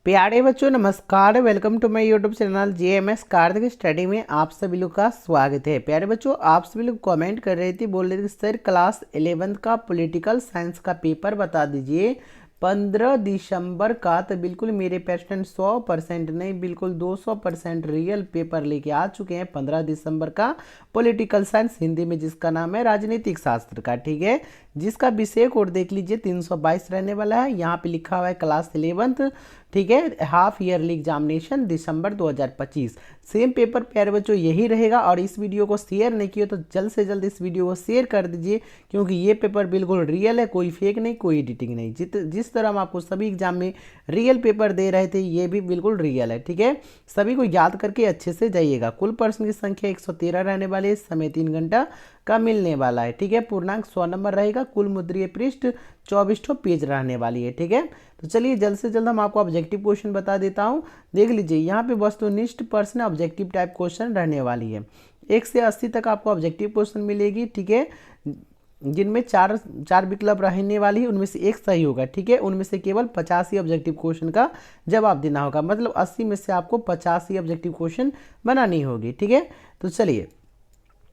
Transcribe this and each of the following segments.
प्यारे बच्चों नमस्कार। Welcome to my YouTube channel JMS Kartik study में आप सभी लोग का स्वागत है। प्यारे बच्चों आप सभी लोग कमेंट कर रहे थे, बोल रहे थे सर क्लास 11th का पॉलिटिकल साइंस का पेपर बता दीजिए 15 दिसंबर का। तो बिल्कुल मेरे पेशेंट 100% नहीं बिल्कुल 200% रियल पेपर लेके आ चुके हैं 15 दिसंबर का पॉलिटिकल साइंस हिंदी में, जिसका नाम है राजनीतिक शास्त्र का। ठीक है, जिसका विषय कोड देख लीजिए 322 रहने वाला है। यहाँ पे लिखा हुआ है क्लास 11th। ठीक है, हाफ ईयरली एग्जामिनेशन दिसंबर 2025। सेम पेपर प्यारे बच्चों यही रहेगा। और इस वीडियो को शेयर नहीं किया तो जल्द से जल्द इस वीडियो को शेयर कर दीजिए, क्योंकि ये पेपर बिल्कुल रियल है, कोई फेक नहीं, कोई एडिटिंग नहीं। जिस तरह हम आपको सभी एग्जाम में रियल पेपर दे रहे थे, ये भी बिल्कुल रियल है। ठीक है, सभी को याद करके अच्छे से जाइएगा। कुल प्रश्न की संख्या 113 रहने वाली है। समय 3 घंटा का मिलने वाला है। ठीक है, पूर्णांक 100 नंबर रहेगा। कुल मुद्रीय पृष्ठ 24 पेज रहने वाली है। ठीक है, तो चलिए जल्द से जल्द हम आपको ऑब्जेक्टिव क्वेश्चन बता देता हूं। देख लीजिए, यहाँ पे वस्तुनिष्ठ प्रश्न ऑब्जेक्टिव टाइप क्वेश्चन रहने वाली है। 1 से 80 तक आपको ऑब्जेक्टिव क्वेश्चन मिलेगी। ठीक है, जिनमें चार विकल्प रहने वाली है, उनमें से एक सही होगा। ठीक है, उनमें से केवल 50 ही ऑब्जेक्टिव क्वेश्चन का जवाब देना होगा। मतलब 80 में से आपको 50 ही ऑब्जेक्टिव क्वेश्चन बनानी होगी। ठीक है, तो चलिए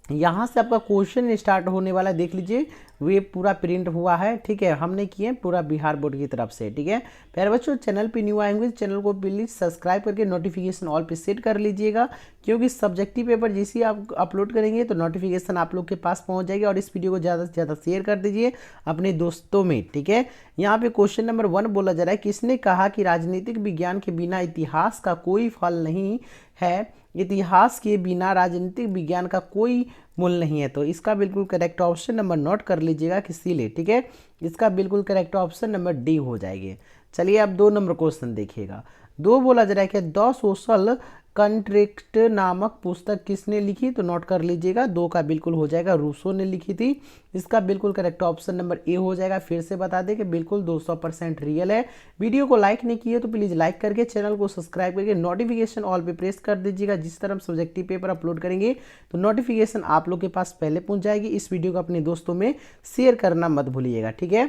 यहाँ से आपका क्वेश्चन स्टार्ट होने वाला है। देख लीजिए, वे पूरा प्रिंट हुआ है। ठीक है, हमने किए पूरा बिहार बोर्ड की तरफ से। ठीक है प्यारे बच्चों, चैनल पे न्यू आएंगे चैनल को प्लीज सब्सक्राइब करके नोटिफिकेशन ऑल पे सेट कर लीजिएगा, क्योंकि सब्जेक्टिव पेपर जैसे ही आप अपलोड करेंगे तो नोटिफिकेशन आप लोग के पास पहुंच जाएगी। और इस वीडियो को ज़्यादा से ज़्यादा शेयर कर दीजिए अपने दोस्तों में। ठीक है, यहाँ पे क्वेश्चन नंबर 1 बोला जा रहा है, किसने कहा कि राजनीतिक विज्ञान के बिना इतिहास का कोई फल नहीं है? इतिहास के बिना राजनीतिक विज्ञान का कोई मूल नहीं है। तो इसका बिल्कुल करेक्ट ऑप्शन नंबर नोट कर लीजिएगा किसी लिए। ठीक है, इसका बिल्कुल करेक्ट ऑप्शन नंबर डी हो जाएगी। चलिए अब 2 नंबर क्वेश्चन देखिएगा। 2 बोला जा रहा है कि द सोशल कंट्रैक्ट नामक पुस्तक किसने लिखी? तो नोट कर लीजिएगा, 2 का बिल्कुल हो जाएगा, रूसो ने लिखी थी। इसका बिल्कुल करेक्ट ऑप्शन नंबर ए हो जाएगा। फिर से बता दें कि बिल्कुल 200% रियल है। वीडियो को लाइक नहीं किए तो प्लीज़ लाइक करके चैनल को सब्सक्राइब करके नोटिफिकेशन ऑल पे प्रेस कर दीजिएगा। जिस तरह हम सब्जेक्टिव पेपर अपलोड करेंगे तो नोटिफिकेशन आप लोग के पास पहले पहुंच जाएगी। इस वीडियो को अपने दोस्तों में शेयर करना मत भूलिएगा। ठीक है,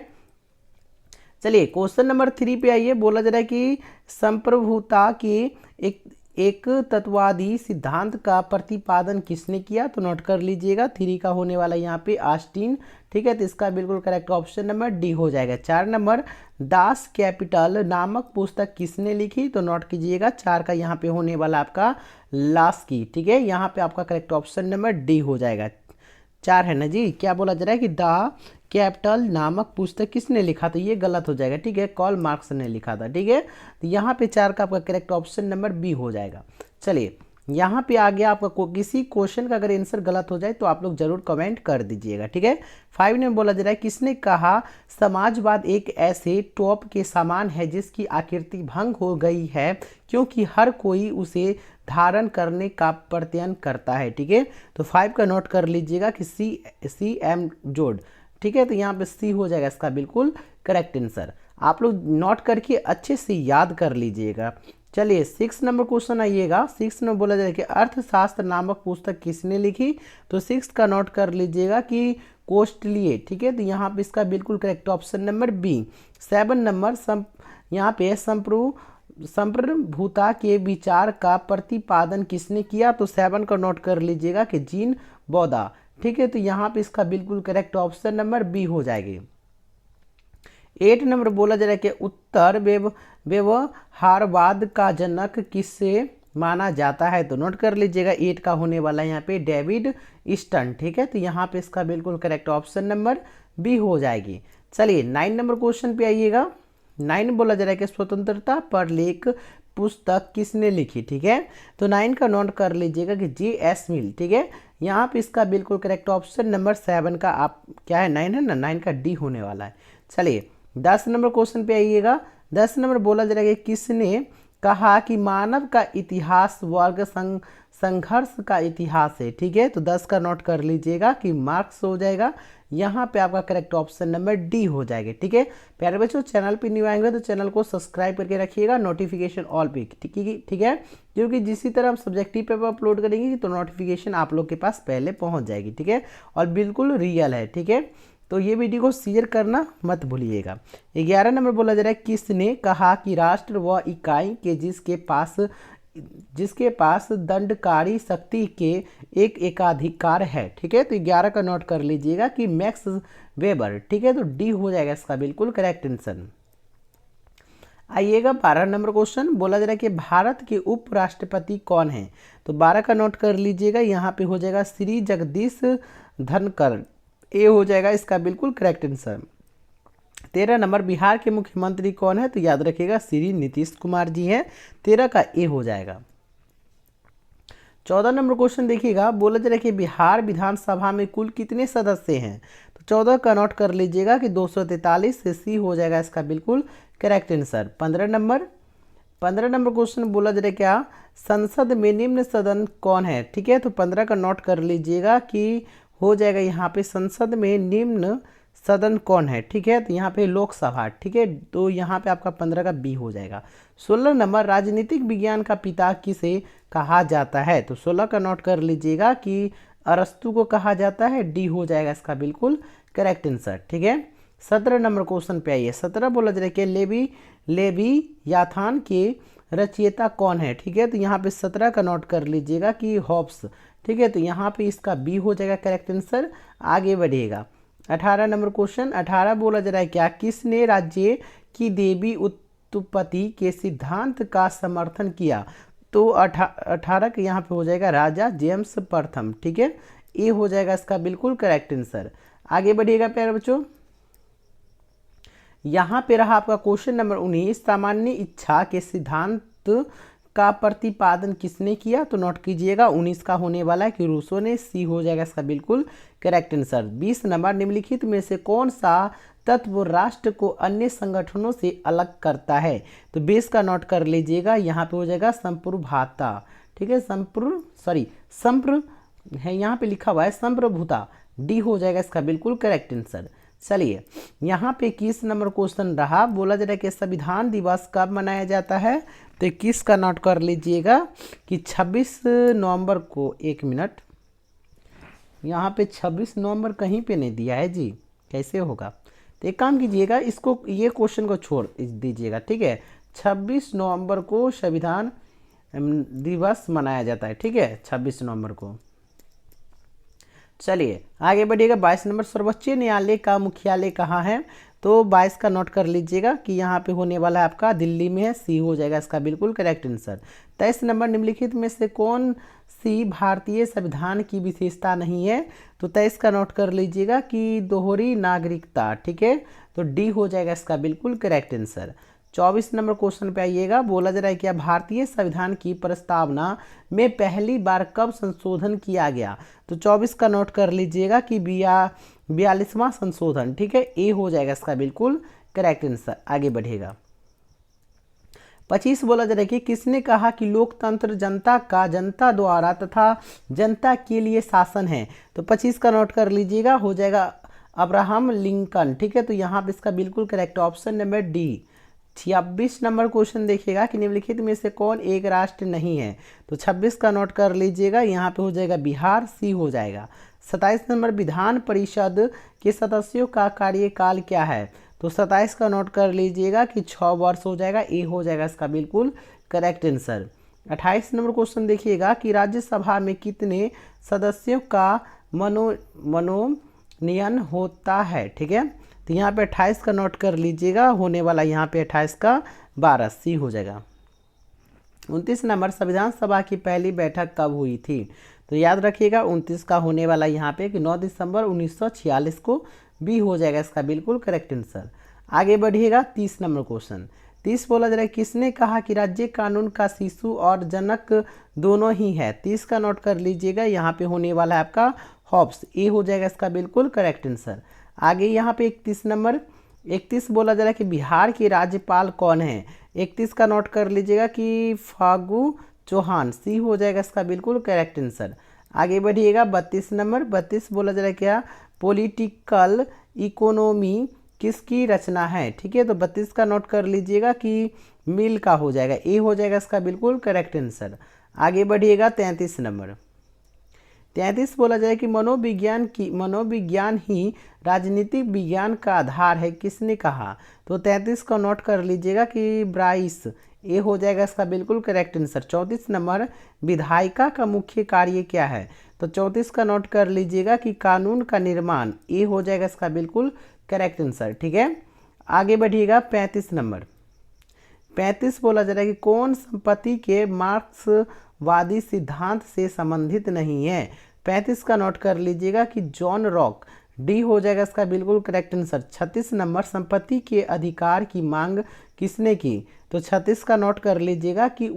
चलिए क्वेश्चन नंबर 3 पे आइए। बोला जा रहा है कि संप्रभुता के एक तत्ववादी सिद्धांत का प्रतिपादन किसने किया? तो नोट कर लीजिएगा, 3 का होने वाला यहाँ पे ऑस्टिन। ठीक है, तो इसका बिल्कुल करेक्ट ऑप्शन नंबर डी हो जाएगा। 4 नंबर, दास कैपिटल नामक पुस्तक किसने लिखी? तो नोट कीजिएगा, 4 का यहाँ पे होने वाला आपका लास्की। ठीक है, यहाँ पे आपका करेक्ट ऑप्शन नंबर डी हो जाएगा। 4 है ना जी। क्या बोला जा रहा है कि द कैपिटल नामक पुस्तक किसने लिखा? तो ये गलत हो जाएगा। ठीक है, कार्ल मार्क्स ने लिखा था। ठीक है, तो यहाँ पे 4 का आपका करेक्ट ऑप्शन नंबर बी हो जाएगा। चलिए यहाँ पे आ गया आपका किसी क्वेश्चन का अगर आंसर गलत हो जाए तो आप लोग जरूर कमेंट कर दीजिएगा। ठीक है, 5 में बोला जा रहा है, किसने कहा समाजवाद एक ऐसे टॉप के समान है जिसकी आकृति भंग हो गई है क्योंकि हर कोई उसे धारण करने का प्रत्ययन करता है? ठीक है, तो 5 का नोट कर लीजिएगा कि सी एम जोड। ठीक है, तो यहाँ पे सी हो जाएगा इसका बिल्कुल करेक्ट आंसर। आप लोग नोट करके अच्छे से याद कर लीजिएगा। चलिए 6 नंबर क्वेश्चन आइएगा। 6 में बोला जाए कि अर्थशास्त्र नामक पुस्तक किसने लिखी? तो 6 का नोट कर लीजिएगा कि कोस्टलिए। ठीक है, तो यहाँ पे इसका बिल्कुल correct option number B. 7 number यहाँ पे संप्रभुता के विचार का प्रतिपादन किसने किया? तो 7 का नोट कर लीजिएगा कि जीन बौदा। ठीक है, तो यहाँ पे इसका बिल्कुल करेक्ट ऑप्शन नंबर बी हो जाएगी। 8 नंबर बोला जा रहा है कि उत्तर व्यवहारवाद का जनक किससे माना जाता है? तो नोट कर लीजिएगा, 8 का होने वाला है यहाँ पे डेविड ईस्टन। ठीक है, तो यहाँ पे इसका बिल्कुल करेक्ट ऑप्शन नंबर बी हो जाएगी। चलिए 9 नंबर क्वेश्चन पे आइएगा। 9 बोला जा रहा है कि स्वतंत्रता पर लेख पुस्तक किसने लिखी? ठीक है, तो 9 का नोट कर लीजिएगा कि JS मिल। ठीक है, यहाँ पे इसका बिल्कुल करेक्ट ऑप्शन नंबर 7 का आप क्या है 9 है ना, 9 का डी होने वाला है। चलिए 10 नंबर क्वेश्चन पे आइएगा। 10 नंबर बोला जा रहा है कि किसने कहा कि मानव का इतिहास वर्ग संघर्ष का इतिहास है? ठीक है, तो 10 का नोट कर लीजिएगा कि मार्क्स हो जाएगा। यहाँ पे आपका करेक्ट ऑप्शन नंबर डी हो जाएगा। ठीक है प्यारे बच्चों, चैनल पे न्यू आएंगे तो चैनल को सब्सक्राइब करके रखिएगा, नोटिफिकेशन ऑल पे। ठीक है, क्योंकि जिसी तरह हम सब्जेक्टिव पेपर अपलोड करेंगे तो नोटिफिकेशन आप लोग के पास पहले पहुँच जाएगी। ठीक है, और बिल्कुल रियल है। ठीक है, तो ये वीडियो को शेयर करना मत भूलिएगा। 11 नंबर बोला जा रहा है, किसने कहा कि राष्ट्र व इकाई के जिसके पास दंडकारी शक्ति के एक एकाधिकार है। ठीक है, तो 11 का नोट कर लीजिएगा कि मैक्स वेबर। ठीक है, तो डी हो जाएगा इसका बिल्कुल करेक्ट आंसर। आइएगा 12 नंबर क्वेश्चन, बोला जा रहा है कि भारत के उपराष्ट्रपति कौन हैं। तो 12 का नोट कर लीजिएगा, यहाँ पे हो जाएगा श्री जगदीश धनखड़, ए हो जाएगा इसका बिल्कुल करेक्ट आंसर। 13 नंबर, बिहार के मुख्यमंत्री कौन है। तो याद रखिएगा श्री नीतीश कुमार जी हैं, 13 का ए हो जाएगा। 14 नंबर क्वेश्चन देखिएगा, बोला जा रहा है कि बिहार विधानसभा में कुल कितने सदस्य हैं। तो 14 का नोट कर लीजिएगा कि 243, से सी हो जाएगा इसका बिल्कुल करेक्ट आंसर। 15 नंबर क्वेश्चन बोला जा रहा है क्या, संसद में निम्न सदन कौन है। ठीक है, तो 15 का नोट कर लीजिएगा कि हो जाएगा यहाँ पे संसद में निम्न सदन कौन है। ठीक है, तो यहाँ पे लोकसभा। ठीक है, तो यहाँ पे आपका 15 का बी हो जाएगा। 16 नंबर, राजनीतिक विज्ञान का पिता किसे कहा जाता है। तो 16 का नोट कर लीजिएगा कि अरस्तु को कहा जाता है, डी हो जाएगा इसका बिल्कुल करेक्ट आंसर। ठीक है, 17 नंबर क्वेश्चन पे आइए। 17 बोला जा रहा है कि लेवियाथान के रचयिता कौन है। ठीक है, तो यहाँ पे 17 का नोट कर लीजिएगा कि हॉब्स। ठीक है, तो यहाँ पे इसका बी हो जाएगा करेक्ट आंसर। आगे बढ़िएगा 18 नंबर क्वेश्चन। 18 बोला जा रहा है क्या, किसने राज्य की देवी उत्पत्ति के सिद्धांत का समर्थन किया। तो 18 के यहाँ पे हो जाएगा राजा जेम्स प्रथम। ठीक है, ए हो जाएगा इसका बिल्कुल करेक्ट आंसर। आगे बढ़िएगा प्यारे बच्चों, यहाँ पे रहा आपका क्वेश्चन नंबर 19, सामान्य इच्छा के सिद्धांत का प्रतिपादन किसने किया। तो नोट कीजिएगा 19 का होने वाला है कि रूसो ने, सी हो जाएगा इसका बिल्कुल करेक्ट आंसर। 20 नंबर, निम्नलिखित में से कौन सा तत्व राष्ट्र को अन्य संगठनों से अलग करता है। तो 20 का नोट कर लीजिएगा, यहाँ पे हो जाएगा संप्रभुता। ठीक है, संप्र है यहाँ पे लिखा हुआ है संप्रभुता, डी हो जाएगा इसका बिल्कुल करेक्ट आंसर। चलिए यहाँ पे 21 नंबर क्वेश्चन रहा, बोला जा रहा है कि संविधान दिवस कब मनाया जाता है। तो 21 का नोट कर लीजिएगा कि 26 नवंबर को। एक मिनट, यहाँ पे 26 नवंबर कहीं पे नहीं दिया है जी, कैसे होगा। तो एक काम कीजिएगा, इसको ये क्वेश्चन को छोड़ दीजिएगा। ठीक है, 26 नवंबर को संविधान दिवस मनाया जाता है। ठीक है, 26 नवंबर को। चलिए आगे बढ़िएगा। 22 नंबर, सर्वोच्च न्यायालय का मुख्यालय कहाँ है। तो 22 का नोट कर लीजिएगा कि यहाँ पे होने वाला है आपका दिल्ली में है, सी हो जाएगा इसका बिल्कुल करेक्ट आंसर। 23 नंबर, निम्नलिखित में से कौन सी भारतीय संविधान की विशेषता नहीं है। तो 23 का नोट कर लीजिएगा कि दोहरी नागरिकता। ठीक है, तो डी हो जाएगा इसका बिल्कुल करेक्ट आंसर। 24 नंबर क्वेश्चन पे आइएगा, बोला जा रहा है कि भारतीय संविधान की प्रस्तावना में पहली बार कब संशोधन किया गया। तो 24 का नोट कर लीजिएगा कि 42वां संशोधन। ठीक है, ए हो जाएगा इसका बिल्कुल करेक्ट आंसर। आगे बढ़ेगा 25 बोला जा रहा है कि किसने कहा कि लोकतंत्र जनता का, जनता द्वारा तथा जनता के लिए शासन है। तो 25 का नोट कर लीजिएगा, हो जाएगा अब्राहम लिंकन। ठीक है, तो यहाँ पे इसका बिल्कुल correct option number D. 26 number question देखिएगा कि निम्नलिखित में से कौन एक राष्ट्र नहीं है। तो 26 का नोट कर लीजिएगा, यहाँ पे हो जाएगा बिहार, सी हो जाएगा। 27 नंबर, विधान परिषद के सदस्यों का कार्यकाल क्या है। तो 27 का नोट कर लीजिएगा कि 6 वर्ष हो जाएगा, ए हो जाएगा इसका बिल्कुल करेक्ट आंसर। 28 नंबर क्वेश्चन देखिएगा कि राज्यसभा में कितने सदस्यों का मनोनयन होता है। ठीक है, तो यहाँ पे 28 का नोट कर लीजिएगा, होने वाला यहाँ पे 28 का 12, सी हो जाएगा। 29 नंबर, संविधान सभा की पहली बैठक कब हुई थी। तो याद रखिएगा 29 का होने वाला यहाँ पे कि 9 दिसंबर 1946 को, बी हो जाएगा इसका बिल्कुल करेक्ट आंसर। आगे बढ़िएगा 30 नंबर क्वेश्चन। 30 बोला जा रहा है किसने कहा कि राज्य कानून का शिशु और जनक दोनों ही है। 30 का नोट कर लीजिएगा, यहाँ पे होने वाला है आपका हॉब्स, ए हो जाएगा इसका बिल्कुल करेक्ट आंसर। आगे यहाँ पे 31 नंबर, 31 बोला जा रहा है कि बिहार के राज्यपाल कौन है। 31 का नोट कर लीजिएगा कि फागू चौहान, सी हो जाएगा इसका बिल्कुल करेक्ट आंसर। आगे बढ़िएगा 32 नंबर, 32 बोला जा रहा है क्या, पॉलिटिकल इकोनॉमी किसकी रचना है। ठीक है, तो 32 का नोट कर लीजिएगा कि मिल का हो जाएगा, ए हो जाएगा इसका बिल्कुल करेक्ट आंसर। आगे बढ़िएगा 33 नंबर, 33 बोला जाए कि मनोविज्ञान ही राजनीतिक विज्ञान का आधार है, किसने कहा? तो 33 का नोट कर लीजिएगा कि ब्राइस, ये हो जाएगा इसका बिल्कुल करेक्ट आंसर। 34 नंबर, विधायिका का मुख्य कार्य क्या है? तो 34 का नोट कर लीजिएगा कि कानून का निर्माण, ये हो जाएगा इसका बिल्कुल करेक्ट आंसर। ठीक है, आगे बढ़िएगा। 35 नंबर, 35 बोला जा रहा है कि कौन संपत्ति के मार्क्सवादी सिद्धांत से संबंधित नहीं है? 35 का नोट कर लीजिएगा कि जॉन रॉक, डी हो जाएगा इसका बिल्कुल करेक्ट आंसर। 36 नंबर, संपत्ति के अधिकार की मांग किसने की? तो 36 का नोट कर लीजिएगा कि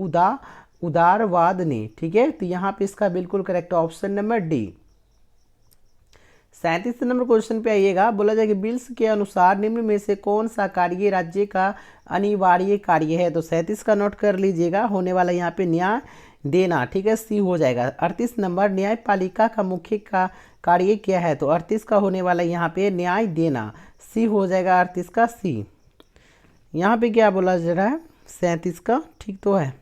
उदारवाद ने। ठीक है, तो यहाँ पे इसका बिल्कुल correct option number D. 37 number question पे आइएगा। बोला जाए कि बिल्स के अनुसार निम्न में से कौन सा कार्य राज्य का अनिवार्य कार्य है? तो 37 का नोट कर लीजिएगा, होने वाला यहाँ पे न्याय देना। ठीक है, सी हो जाएगा। 38 नंबर, न्यायपालिका का मुख्य कार्य क्या है? तो 38 का होने वाला यहाँ पे न्याय देना, सी हो जाएगा 38 का सी। यहाँ पे क्या बोला जा रहा है? 37 का ठीक तो है।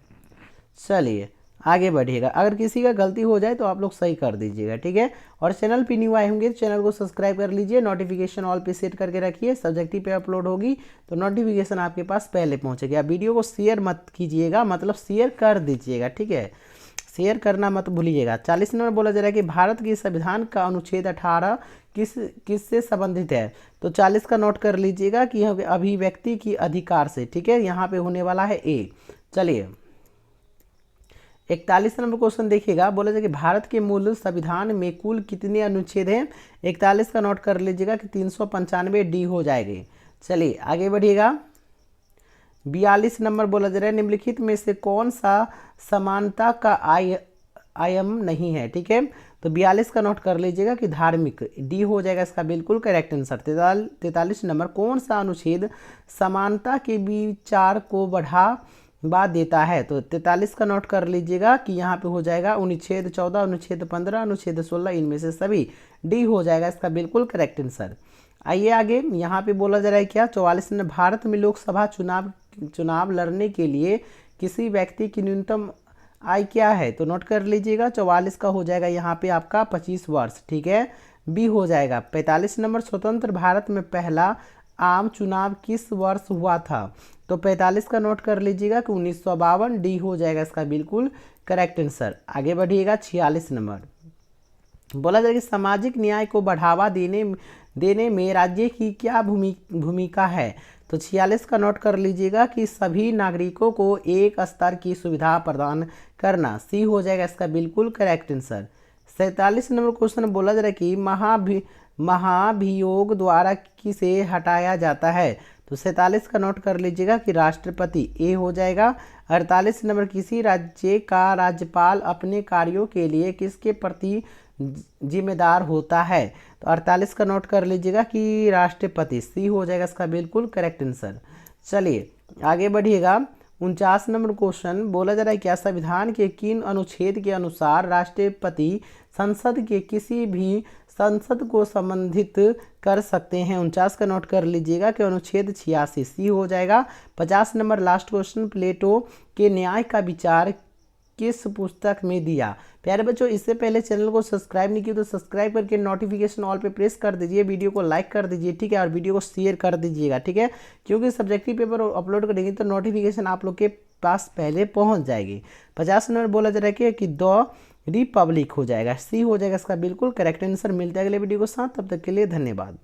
चलिए आगे बढ़िएगा। अगर किसी का गलती हो जाए तो आप लोग सही कर दीजिएगा। ठीक है, और चैनल पे न्यू आए होंगे तो चैनल को सब्सक्राइब कर लीजिए, नोटिफिकेशन ऑल पे सेट करके रखिए। सब्जेक्टिव पे अपलोड होगी तो नोटिफिकेशन आपके पास पहले पहुंचेगी। आप वीडियो को शेयर मत कीजिएगा, मतलब शेयर कर दीजिएगा। ठीक है, शेयर करना मत भूलिएगा। 40 नंबर बोला जा रहा है कि भारत के संविधान का अनुच्छेद 18 किससे संबंधित है? तो 40 का नोट कर लीजिएगा कि अभिव्यक्ति की अधिकार से। ठीक है, यहाँ पे होने वाला है ए। चलिए 41 नंबर क्वेश्चन देखिएगा। बोला जाए कि भारत के मूल संविधान में कुल कितने अनुच्छेद हैं? 41 का नोट कर लीजिएगा कि 395, डी हो जाएगी। चलिए आगे बढ़िएगा। 42 नंबर बोला जा रहा है निम्नलिखित में से कौन सा समानता का आयम नहीं है? ठीक है, तो 42 का नोट कर लीजिएगा कि धार्मिक, डी हो जाएगा इसका बिल्कुल करेक्ट आंसर। 43 नंबर, कौन सा अनुच्छेद समानता के विचार को बढ़ावा देता है? तो 43 का नोट कर लीजिएगा कि यहाँ पे हो जाएगा अनुच्छेद 14, अनुच्छेद 15, अनुच्छेद 16, इनमें से सभी, डी हो जाएगा इसका बिल्कुल करेक्ट आंसर। आइए आगे, यहाँ पे बोला जा रहा है क्या? 44 नंबर, भारत में लोकसभा चुनाव लड़ने के लिए किसी व्यक्ति की न्यूनतम आयु क्या है? तो नोट कर लीजिएगा 44 का हो जाएगा यहाँ पे आपका 25 वर्ष। ठीक है, बी हो जाएगा। 45 नंबर, स्वतंत्र भारत में पहला आम चुनाव किस वर्ष हुआ था? तो 45 का नोट कर लीजिएगा कि 1952, डी हो जाएगा इसका बिल्कुल करेक्ट आंसर। आगे बढ़िएगा। 46 नंबर, बोला जाए कि सामाजिक न्याय को बढ़ावा देने में राज्य की क्या भूमिका है? तो 46 का नोट कर लीजिएगा कि सभी नागरिकों को एक स्तर की सुविधा प्रदान करना, सी हो जाएगा इसका बिल्कुल करेक्ट आंसर। 47 नंबर क्वेश्चन बोला जा रहा है कि महाभियोग द्वारा किसे हटाया जाता है? तो 47 का नोट कर लीजिएगा कि राष्ट्रपति, ए हो जाएगा। 48 नंबर, किसी राज्य का राज्यपाल अपने कार्यों के लिए किसके प्रति जिम्मेदार होता है? तो 48 का नोट कर लीजिएगा कि राष्ट्रपति, सी हो जाएगा इसका बिल्कुल करेक्ट आंसर। चलिए आगे बढ़िएगा। 49 नंबर क्वेश्चन बोला जा रहा है क्या संविधान के किन अनुच्छेद के अनुसार राष्ट्रपति संसद के किसी भी संसद को संबंधित कर सकते हैं? 49 का नोट कर लीजिएगा कि अनुच्छेद 86, सी हो जाएगा। 50 नंबर लास्ट क्वेश्चन, प्लेटो के न्याय का विचार किस पुस्तक में दिया? प्यारे बच्चों, इससे पहले चैनल को सब्सक्राइब नहीं किया तो सब्सक्राइब करके नोटिफिकेशन ऑल पे प्रेस कर दीजिए, वीडियो को लाइक कर दीजिए। ठीक है, और वीडियो को शेयर कर दीजिएगा। ठीक है, क्योंकि सब्जेक्टिव पेपर अपलोड करेंगे तो नोटिफिकेशन आप लोग के पास पहले पहुंच जाएगी। 50 नंबर बोला जा रहा है कि द रिपब्लिक हो जाएगा, सी हो जाएगा इसका बिल्कुल करेक्ट आंसर। मिलता है अगले वीडियो के साथ, तब तक के लिए धन्यवाद।